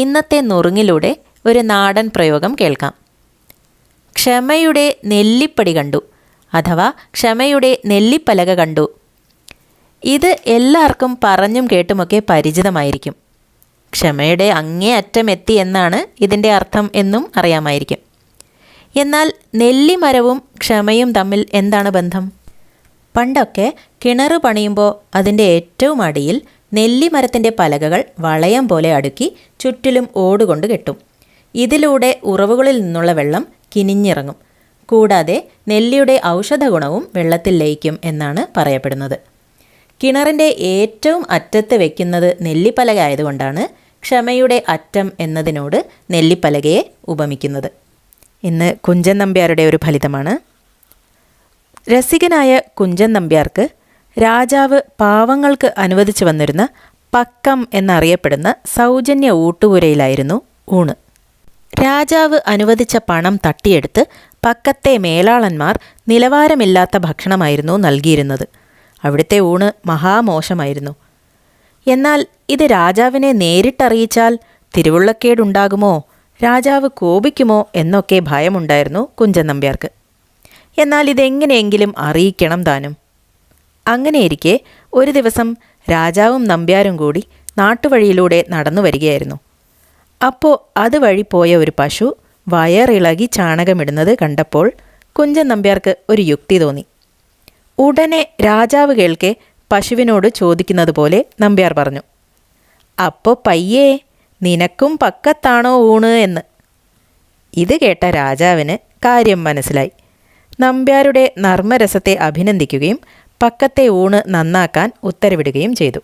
ഇന്നത്തെ നുറുങ്ങിലൂടെ ഒരു നാടൻ പ്രയോഗം കേൾക്കാം. ക്ഷമയുടെ നെല്ലിപ്പടി കണ്ടു അഥവാ ക്ഷമയുടെ നെല്ലിപ്പലക കണ്ടു. ഇത് എല്ലാവർക്കും പറഞ്ഞും കേട്ടുമൊക്കെ പരിചിതമായിരിക്കും. ക്ഷമയുടെ അങ്ങേ അറ്റമെത്തി എന്നാണ് ഇതിൻ്റെ അർത്ഥം എന്നും അറിയാമായിരിക്കും. എന്നാൽ നെല്ലിമരവും ക്ഷമയും തമ്മിൽ എന്താണ് ബന്ധം? പണ്ടൊക്കെ കിണർ പണിയുമ്പോൾ അതിൻ്റെ ഏറ്റവും അടിയിൽ നെല്ലിമരത്തിൻ്റെ പലകകൾ വളയം പോലെ അടുക്കി ചുറ്റിലും ഓടുകൊണ്ട് കെട്ടും. ഇതിലൂടെ ഉറവുകളിൽ നിന്നുള്ള വെള്ളം കിനിഞ്ഞിറങ്ങും. കൂടാതെ നെല്ലിയുടെ ഔഷധ ഗുണവും വെള്ളത്തിൽ ലയിക്കും എന്നാണ് പറയപ്പെടുന്നത്. കിണറിൻ്റെ ഏറ്റവും അറ്റത്ത് വയ്ക്കുന്നത് നെല്ലിപ്പലക ആയതുകൊണ്ടാണ് ക്ഷമയുടെ അറ്റം എന്നതിനോട് നെല്ലിപ്പലകയെ ഉപമിക്കുന്നത്. ഇന്ന് കുഞ്ചൻ നമ്പ്യാരുടെ ഒരു ഫലിതമാണ്. രസികനായ കുഞ്ചൻ നമ്പ്യാർക്ക് രാജാവ് പാവങ്ങൾക്ക് അനുവദിച്ചു വന്നിരുന്ന പക്കം എന്നറിയപ്പെടുന്ന സൗജന്യ ഊട്ടുപുരയിലായിരുന്നു ഊണ്. രാജാവ് അനുവദിച്ച പണം തട്ടിയെടുത്ത് പക്കത്തെ മേലാളന്മാർ നിലവാരമില്ലാത്ത ഭക്ഷണമായിരുന്നു നൽകിയിരുന്നത്. അവിടുത്തെ ഊണ് മഹാമോശമായിരുന്നു. എന്നാൽ ഇത് രാജാവിനെ നേരിട്ടറിയിച്ചാൽ തിരുവുള്ളക്കേടുണ്ടാകുമോ, രാജാവ് കോപിക്കുമോ എന്നൊക്കെ ഭയമുണ്ടായിരുന്നു കുഞ്ചൻ നമ്പ്യാർക്ക്. എന്നാൽ ഇതെങ്ങനെയെങ്കിലും അറിയിക്കണം താനും. അങ്ങനെയിരിക്കെ ഒരു ദിവസം രാജാവും നമ്പ്യാരും കൂടി നാട്ടുവഴിയിലൂടെ നടന്നു വരികയായിരുന്നു. അപ്പോൾ അതുവഴി പോയ ഒരു പശു വയറിളകി ചാണകമിടുന്നത് കണ്ടപ്പോൾ കുഞ്ചൻ നമ്പ്യാർക്ക് ഒരു യുക്തി തോന്നി. ഉടനെ രാജാവ് കേൾക്കെ പശുവിനോട് ചോദിക്കുന്നത് പോലെ നമ്പ്യാർ പറഞ്ഞു, അപ്പോൾ പയ്യേ, നിനക്കും പക്കത്താണോ ഊണ് എന്ന്. ഇത് കേട്ട രാജാവിന് കാര്യം മനസ്സിലായി. നമ്പ്യാരുടെ നർമ്മരസത്തെ അഭിനന്ദിക്കുകയും പക്കത്തെ ഊണ് നന്നാക്കാൻ ഉത്തരവിടുകയും ചെയ്തു.